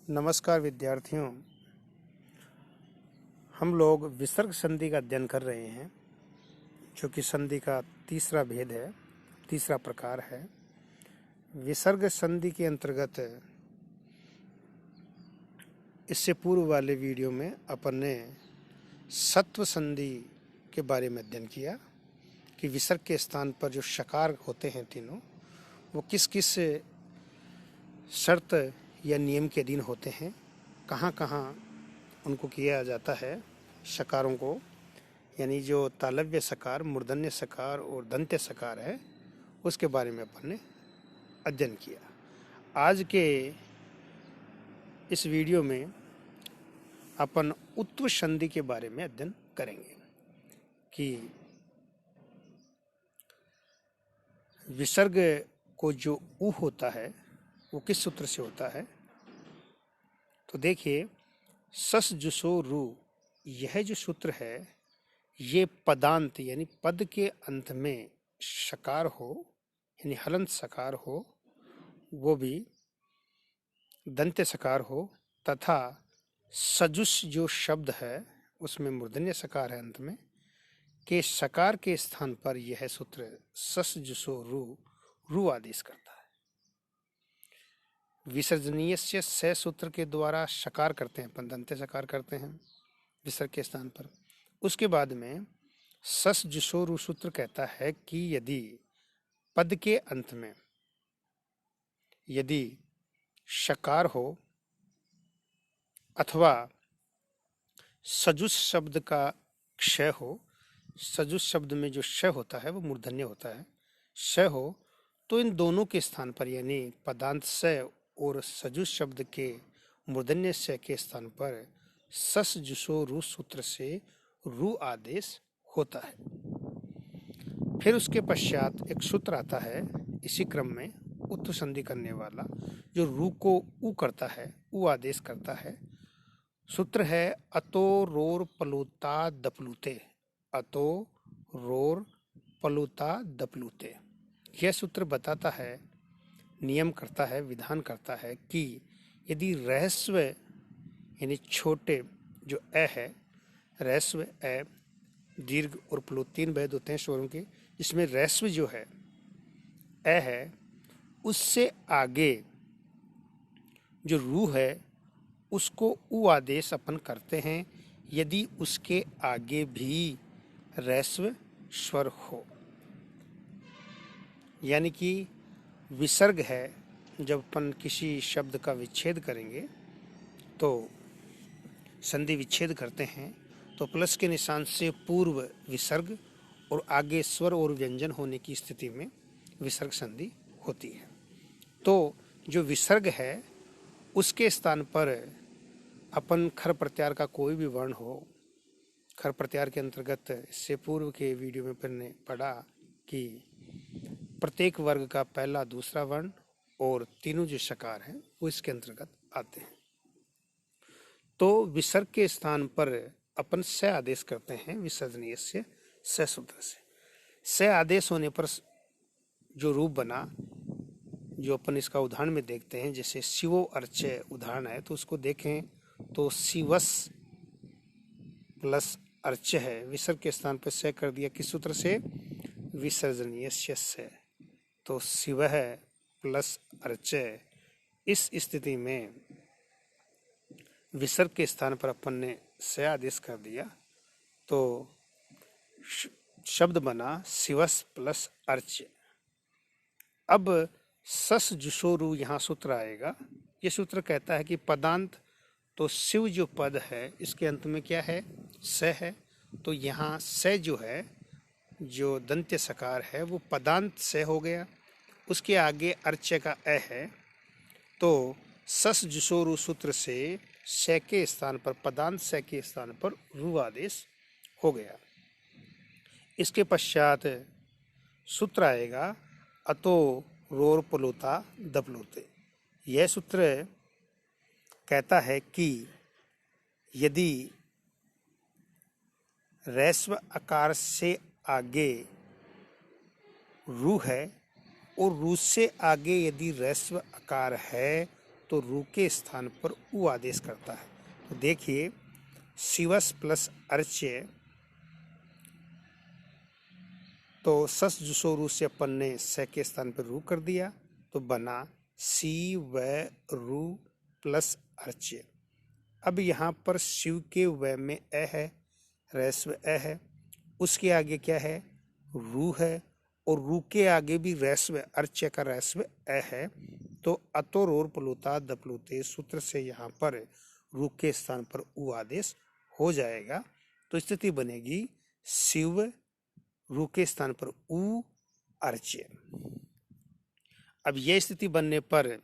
नमस्कार विद्यार्थियों। हम लोग विसर्ग संधि का अध्ययन कर रहे हैं, जो कि संधि का तीसरा भेद है, तीसरा प्रकार है। विसर्ग संधि के अंतर्गत इससे पूर्व वाले वीडियो में अपन ने सत्व संधि के बारे में अध्ययन किया कि विसर्ग के स्थान पर जो शकार होते हैं तीनों, वो किस किस शर्त या नियम के अधीन होते हैं, कहाँ कहाँ उनको किया जाता है शकारों को, यानी जो तालव्य सकार, मूर्धन्य सकार और दंत्य सकार है, उसके बारे में अपन ने अध्ययन किया। आज के इस वीडियो में अपन उत्व संधि के बारे में अध्ययन करेंगे कि विसर्ग को जो उ होता है वो किस सूत्र से होता है। तो देखिए, सस जुसो रु, यह जो सूत्र है ये पदांत यानी पद के अंत में शकार हो यानी हलंत सकार हो, वो भी दंत्य सकार हो, तथा सजुस जो शब्द है उसमें मूर्धन्य सकार है अंत में, के सकार के स्थान पर यह सूत्र सस जुसो रु आदेश करता है। विसर्जनीय से सूत्र के द्वारा शकार करते हैं अपन, दंत्य सकार करते हैं विसर्ग के स्थान पर। उसके बाद में सस जुसो रु सूत्र कहता है कि यदि पद के अंत में यदि शकार हो अथवा सजुस शब्द का क्षय हो, सजुस शब्द में जो श होता है वो मूर्धन्य होता है, श हो, तो इन दोनों के स्थान पर यानी पदांत स और सजुस शब्द के मूर्धन्य स के स्थान पर सस जुसो रु सूत्र से रु आदेश होता है। फिर उसके पश्चात एक सूत्र आता है इसी क्रम में उत्व संधि करने वाला, जो रु को उ करता है, उ आदेश करता है। सूत्र है अतो रोर पलुता दपलुते, अतो रोर पलुता दपलुते। यह सूत्र बताता है, नियम करता है, विधान करता है कि यदि रहस्व यानी छोटे जो अ है, रहस्व अ, दीर्घ और प्लुत, तीन भेद होते हैं स्वरों के, जिसमें रहस्व जो है अ है, उससे आगे जो रू है उसको उ आदेश अपन करते हैं यदि उसके आगे भी रहस्व स्वर हो। यानी कि विसर्ग है, जब अपन किसी शब्द का विच्छेद करेंगे तो संधि विच्छेद करते हैं तो प्लस के निशान से पूर्व विसर्ग और आगे स्वर और व्यंजन होने की स्थिति में विसर्ग संधि होती है। तो जो विसर्ग है उसके स्थान पर अपन खर प्रत्यार का कोई भी वर्ण हो, खर प्रत्यार के अंतर्गत इससे पूर्व के वीडियो में अपन ने पढ़ा कि प्रत्येक वर्ग का पहला दूसरा वर्ण और तीनों जो शकार हैं वो इसके अंतर्गत आते हैं। तो विसर्ग के स्थान पर अपन स आदेश करते हैं विसर्जनीय से स सूत्र से। स आदेश होने पर जो रूप बना, जो अपन इसका उदाहरण में देखते हैं, जैसे शिवो अर्चय उदाहरण है, तो उसको देखें तो शिवस प्लस अर्चय है, विसर्ग के स्थान पर स कर दिया, किस सूत्र से, विसर्जनीय से। तो शिव है प्लस अर्चय, इस स्थिति में विसर्ग के स्थान पर अपन ने स आदेश कर दिया तो शब्द बना शिवस प्लस अर्च्य। अब सस जुसोरु यहाँ सूत्र आएगा। ये सूत्र कहता है कि पदांत, तो शिव जो पद है इसके अंत में क्या है, स है, तो यहाँ स जो है, जो दंत्य सकार है वो पदांत स हो गया, उसके आगे अर्च्य का अ है, तो सस जुसोरु सूत्र से स के स्थान पर, पदांत स के स्थान पर रु आदेश हो गया। इसके पश्चात सूत्र आएगा अतो रोर पलुता दपलुते। यह सूत्र कहता है कि यदि रैस्व आकार से आगे रू है और रू से आगे यदि रैस्व आकार है तो रू के स्थान पर उ आदेश करता है। तो देखिए शिवस प्लस अर्च्य, तो सस जुसो रू से अपन ने स के स्थान पर रू कर दिया, तो बना सी व रू प्लस अर्च्य। अब यहाँ पर शिव के व में अ है, रस्व अ है, उसके आगे क्या है, रू है, और रू के आगे भी रस्व अर्च्य का रस्व अ है, तो अतोर और प्लुता दप्लुते सूत्र से यहाँ पर रू के स्थान पर उ आदेश हो जाएगा। तो स्थिति बनेगी शिव रू के स्थान पर उ अर्च्य। अब यह स्थिति बनने पर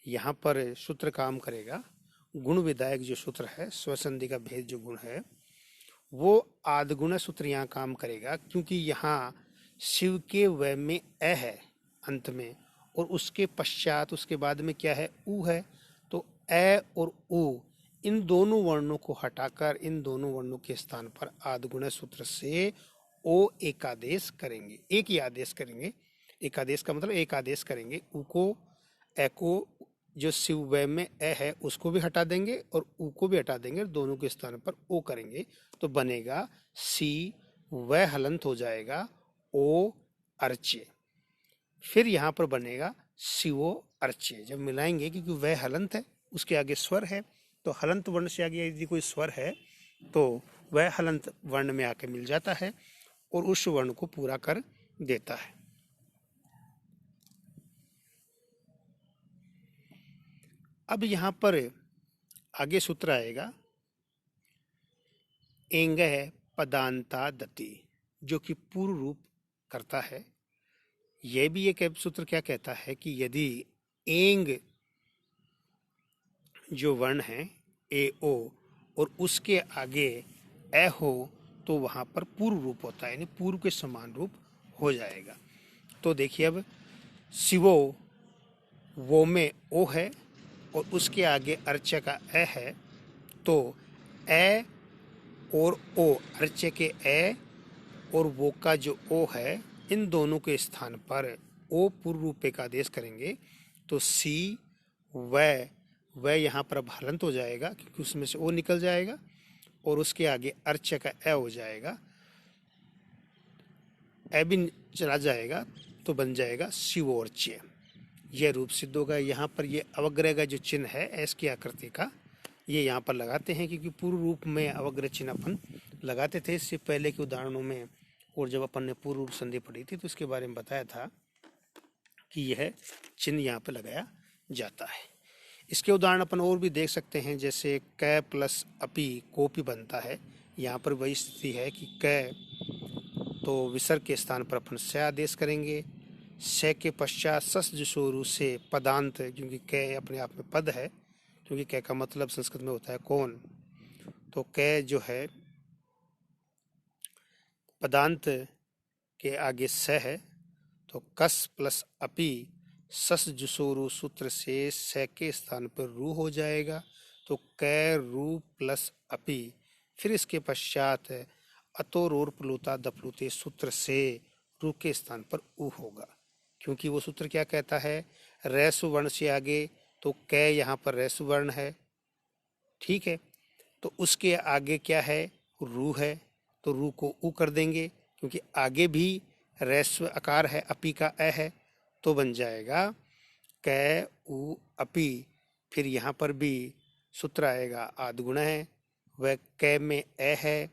यहाँ पर सूत्र काम करेगा, गुण विधायक जो सूत्र है, स्वसंधि का भेद जो गुण है, वो आदगुण सूत्र यहाँ काम करेगा, क्योंकि यहाँ शिव के व में अ है अंत में, और उसके पश्चात उसके बाद में क्या है, उ है। तो अ और उ इन दोनों वर्णों को हटाकर इन दोनों वर्णों के स्थान पर आदगुण सूत्र से ओ एक आदेश करेंगे, एक ही आदेश करेंगे। एक आदेश का मतलब एक आदेश करेंगे, उ को अ को जो शिव व में अ है उसको भी हटा देंगे और उ को भी हटा देंगे, दोनों के स्थान पर ओ करेंगे, तो बनेगा सी व हलंत हो जाएगा ओ अर्च्य। फिर यहाँ पर बनेगा शिवो अर्च्य। जब मिलाएंगे, क्योंकि वह हलंत है, उसके आगे स्वर है, तो हलंत वर्ण से आगे यदि कोई स्वर है तो वह हलंत वर्ण में आके मिल जाता है और उस वर्ण को पूरा कर देता है। अब यहाँ पर आगे सूत्र आएगा एंग पदांता दति, जो कि पूर्व रूप करता है। यह भी एक सूत्र क्या कहता है कि यदि एंग जो वर्ण है ए ओ और उसके आगे ए हो तो वहां पर पूर्व रूप होता है, यानी पूर्व के समान रूप हो जाएगा। तो देखिए अब शिवो वो में ओ है और उसके आगे अर्च्य का ए है, तो ए और ओ, अर्च्य के ए और वो का जो ओ है, इन दोनों के स्थान पर ओ पूर्व रूप का आदेश करेंगे, तो सी वह यहाँ पर अब हलंत हो जाएगा, क्योंकि उसमें से ओ निकल जाएगा और उसके आगे अर्च्य का ए हो जाएगा, ए भी चला जाएगा, तो बन जाएगा शिवोर्च्य। यह रूप सिद्ध होगा। यहाँ पर ये अवग्रह का जो चिन्ह है एस की आकृति का, ये यहाँ पर लगाते हैं, क्योंकि पूर्व रूप में अवग्रह चिन्ह अपन लगाते थे इससे पहले के उदाहरणों में, और जब अपन ने पूर्व रूप संधि पढ़ी थी तो इसके बारे में बताया था कि यह चिन्ह यहाँ पर लगाया जाता है। इसके उदाहरण अपन और भी देख सकते हैं, जैसे क प्लस अपि कोपि बनता है। यहाँ पर वही स्थिति है कि क तो विसर्ग के स्थान पर अपन से आदेश करेंगे, से के पश्चात सस जुसोरु से पदांत, क्योंकि क अपने आप में पद है, क्योंकि क का मतलब संस्कृत में होता है कौन, तो क जो है पदांत के आगे स है, तो कस प्लस अपि सस जुसोरु सूत्र से स के स्थान पर रू हो जाएगा, तो कै रू प्लस अपि। फिर इसके पश्चात अतोरोर प्लुता दप्लुते सूत्र से रू के स्थान पर उ होगा, क्योंकि वो सूत्र क्या कहता है, रैसु वर्ण से आगे, तो कै यहाँ पर रैसु वर्ण है, ठीक है, तो उसके आगे क्या है, रू है, तो रू को उ कर देंगे, क्योंकि आगे भी रैस्व आकार है, अपि का अ है, तो बन जाएगा कै उ अपि। फिर यहाँ पर भी सूत्र आएगा आदगुण है, वह कै में अ है,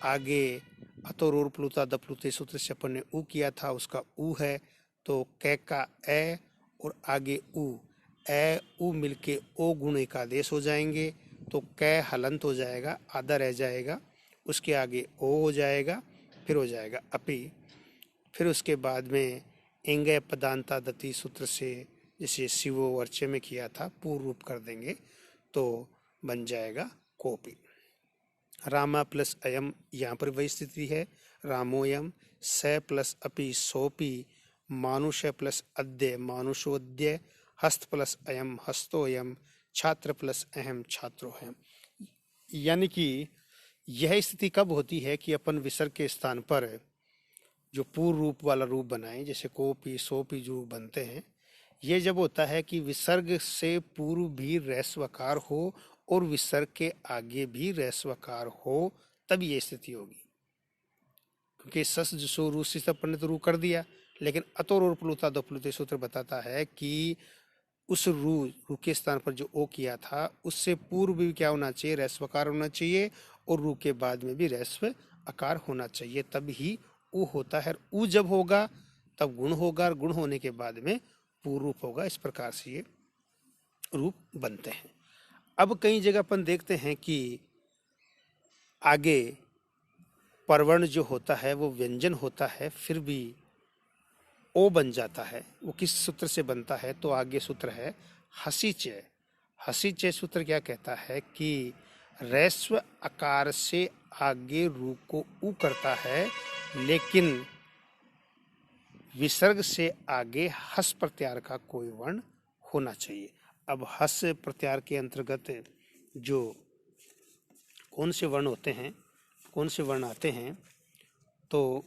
आगे अतोरोर प्लुता दप्लुते सूत्र से अपन ने उ किया था, उसका उ है, तो कै का अ और आगे उ, ए उ मिलके ओ गुण एक आदेश हो जाएंगे, तो कै हलंत हो जाएगा, आधा रह जाएगा, उसके आगे ओ हो जाएगा, फिर हो जाएगा अपि। फिर उसके बाद में एंगे पदांता दति सूत्र से, जिसे शिवो अर्च्य में किया था, पूर्व रूप कर देंगे, तो बन जाएगा कोपि। रामा प्लस अयम, यहाँ पर वही स्थिति है, रामोयम, स प्लस अपि सोपि, मानुष प्लस अद्य मानुषोद्य, हस्त प्लस अयम हस्तोयम, छात्र प्लस अहम छात्रोहम। यानी कि यह स्थिति कब होती है कि अपन विसर्ग के स्थान पर जो पूर्व रूप वाला रूप बनाएं, जैसे कोपि सोपि जो बनते हैं, ये जब होता है कि विसर्ग से पूर्व भी ह्रस्वकार हो और विसर्ग के आगे भी ह्रस्वकार हो, तब ये स्थिति होगी। क्योंकि सस जसो रू से अपन ने तो रू कर दिया, लेकिन अतोर और प्लुता दप्लुते सूत्र बताता है कि उस रू के स्थान पर जो ओ किया था उससे पूर्व भी क्या होना चाहिए, ह्रस्वकार होना चाहिए, और रू के बाद में भी ह्रस्व आकार होना चाहिए, तब ही ऊ होता है। ऊ जब होगा तब गुण होगा, और गुण होने के बाद में पूर्व रूप होगा। इस प्रकार से ये रूप बनते हैं। अब कई जगह अपन देखते हैं कि आगे परवर्ण जो होता है वो व्यंजन होता है, फिर भी ओ बन जाता है। वो किस सूत्र से बनता है, तो आगे सूत्र है हसीचय। हसीचय सूत्र क्या कहता है कि ह्रस्व आकार से आगे रू को ऊ करता है, लेकिन विसर्ग से आगे हस प्रत्यार का कोई वर्ण होना चाहिए। अब हस प्रत्यार के अंतर्गत जो कौन से वर्ण होते हैं, कौन से वर्ण आते हैं, तो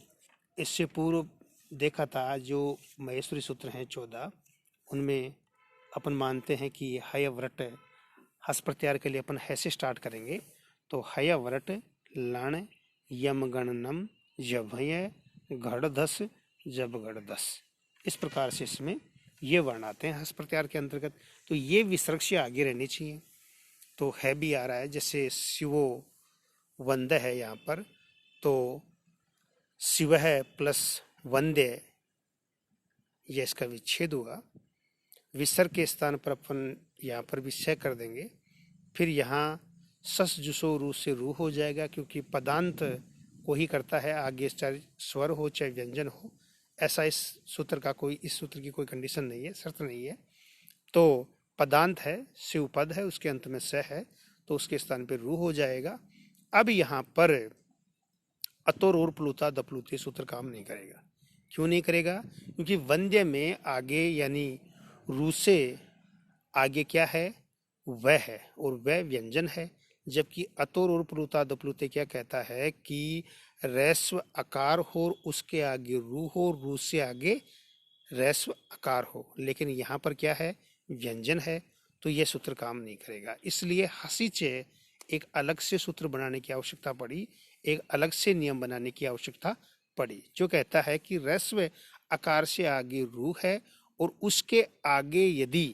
इससे पूर्व देखा था जो महेश्वरी सूत्र हैं 14, उनमें अपन मानते हैं कि हय व्रट, हस प्रत्यार के लिए अपन है से स्टार्ट करेंगे। तो हय व्रट लण यम गणनम जभय घड़धस जब गणदस, इस प्रकार से इसमें ये वर्ण आते हैं हस प्रत्यार के अंतर्गत। तो ये विसर्ग से आगे रहनी चाहिए। तो है भी आ रहा है, जैसे शिवो वंद है यहाँ पर, तो शिव है प्लस वंदे, ये इसका विच्छेद हुआ। विसर्ग के स्थान पर अपन यहाँ पर भी से कर देंगे। फिर यहाँ सस जुसो रू से रू हो जाएगा, क्योंकि पदांत को ही करता है, आगे चाहे स्वर हो चाहे व्यंजन हो। ऐसा इस सूत्र की कोई कंडीशन नहीं है, शर्त नहीं है। तो पदांत है, शिव पद है, उसके अंत में स है, तो उसके स्थान पर रू हो जाएगा। अब यहाँ पर अतोर और प्लुता दप्लुते सूत्र काम नहीं करेगा। क्यों नहीं करेगा? क्योंकि वंद्य में आगे यानी रू से आगे क्या है, वह है, और वह व्यंजन है। जबकि अतोर और प्लुता दप्लुते क्या कहता है कि ह्रस्व आकार हो, उसके आगे रू हो, रू से आगे ह्रस्व आकार हो, लेकिन यहाँ पर क्या है, व्यंजन है, तो यह सूत्र काम नहीं करेगा। इसलिए हसीचे एक अलग से सूत्र बनाने की आवश्यकता पड़ी, एक अलग से नियम बनाने की आवश्यकता पड़ी, जो कहता है कि ह्रस्व आकार से आगे रू है और उसके आगे यदि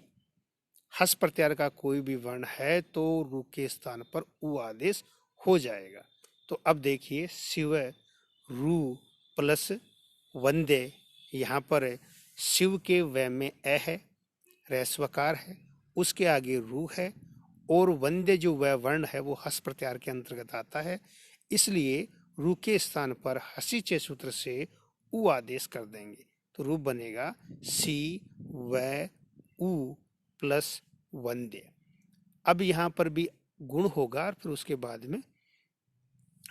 हस प्रत्यार का कोई भी वर्ण है तो रू के स्थान पर उ आदेश हो जाएगा। तो अब देखिए शिव रू प्लस वंदे, यहाँ पर शिव के व में ए है, ह्रस्वकार है, उसके आगे रू है, और वंदे जो वह वर्ण है वो हस प्रत्यार के अंतर्गत आता है। इसलिए रू के स्थान पर हसीचे सूत्र से उ आदेश कर देंगे, तो रूप बनेगा सी व उ प्लस वंदे। अब यहाँ पर भी गुण होगा, और फिर उसके बाद में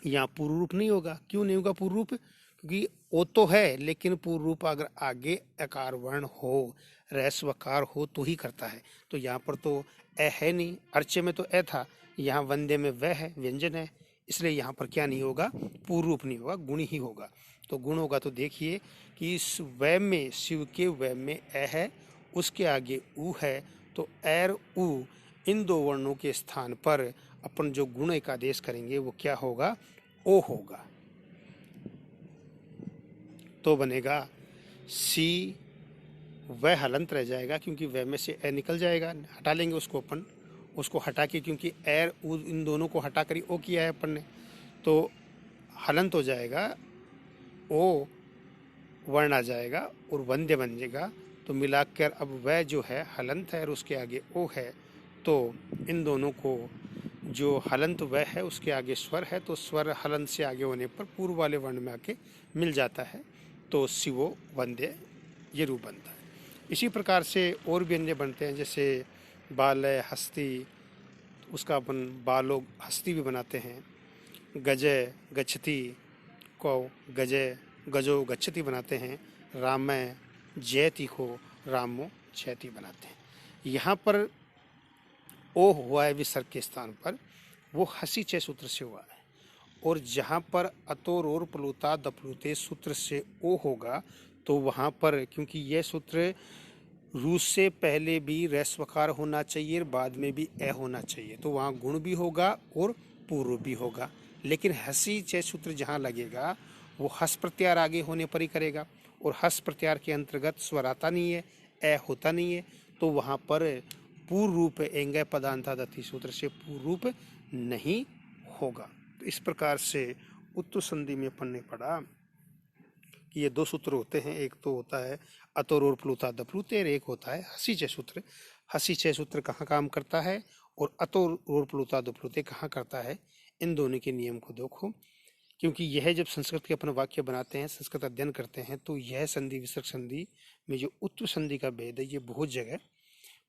यहाँ पूर्व रूप नहीं होगा। क्यों नहीं होगा पूर्व रूप? क्योंकि ओ तो है, लेकिन पूर्व रूप अगर आगे आकार वर्ण हो, ह्रस्वकार हो, तो ही करता है। तो यहाँ पर तो ए है नहीं, अर्चे में तो ए था, यहाँ वंदे में वह है, व्यंजन है, इसलिए यहाँ पर क्या नहीं होगा, पूर्व रूप नहीं होगा, गुण ही होगा। तो गुण होगा तो देखिए कि इस व में, शिव के व में ए है, उसके आगे उ है, तो एर उ इन दो वर्णों के स्थान पर अपन जो गुण एक आदेश करेंगे वो क्या होगा, ओ होगा। तो बनेगा सी, वह हलंत रह जाएगा क्योंकि वह में से ए निकल जाएगा, हटा लेंगे उसको अपन, उसको हटा के, क्योंकि एर उ इन दोनों को हटा कर ओ किया है अपन ने, तो हलंत हो जाएगा, ओ वर्ण आ जाएगा और वंद्य बन जाएगा। तो मिलाकर अब वह जो है हलंत है और उसके आगे ओ है, तो इन दोनों को जो हलंत वह है उसके आगे स्वर है, तो स्वर हलंत से आगे होने पर पूर्व वाले वर्ण में आके मिल जाता है, तो शिवो वंद्य ये रूप बनता है। इसी प्रकार से और भी अन्य बनते हैं, जैसे बालय हस्ती, उसका अपन बालो हस्ती भी बनाते हैं। गजय गच्छति को गजय गजो गच्छति बनाते हैं। रामय जयति को रामो जयति बनाते हैं। यहाँ पर ओ हुआ है विसर्ग के स्थान पर, वो हसी चे सूत्र से हुआ है, और जहाँ पर अतोर और प्लुता दप्लुते सूत्र से ओ होगा, तो वहाँ पर क्योंकि यह सूत्र रूस से पहले भी रस्वकार होना चाहिए, बाद में भी ए होना चाहिए, तो वहाँ गुण भी होगा और पूर्व भी होगा। लेकिन हसी चय सूत्र जहाँ लगेगा वो हस प्रत्यार आगे होने पर ही करेगा, और हस प्रत्यार के अंतर्गत स्वर आता नहीं है, ए होता नहीं है, तो वहाँ पर पूर्व रूप एंगय पदांतादति सूत्र से पूर्व रूप नहीं होगा। तो इस प्रकार से उत्तु संधि में अपन ने पढ़ा कि ये दो सूत्र होते हैं, एक तो होता है अतोर और प्लुता दप्लुते, और एक होता है हसी चय सूत्र। हसी चय सूत्र कहाँ काम करता है और अतोर और प्लुता दप्लुते कहाँ करता है, इन दोनों के नियम को देखो। क्योंकि यह जब संस्कृत के अपन वाक्य बनाते हैं, संस्कृत अध्ययन करते हैं, तो यह संधि विसर्ग संधि में जो उत्तु संधि का भेद है ये बहुत जगह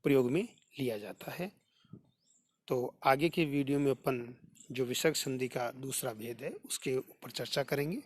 प्रयोग में लिया जाता है। तो आगे के वीडियो में अपन जो विसर्ग संधि का दूसरा भेद है उसके ऊपर चर्चा करेंगे।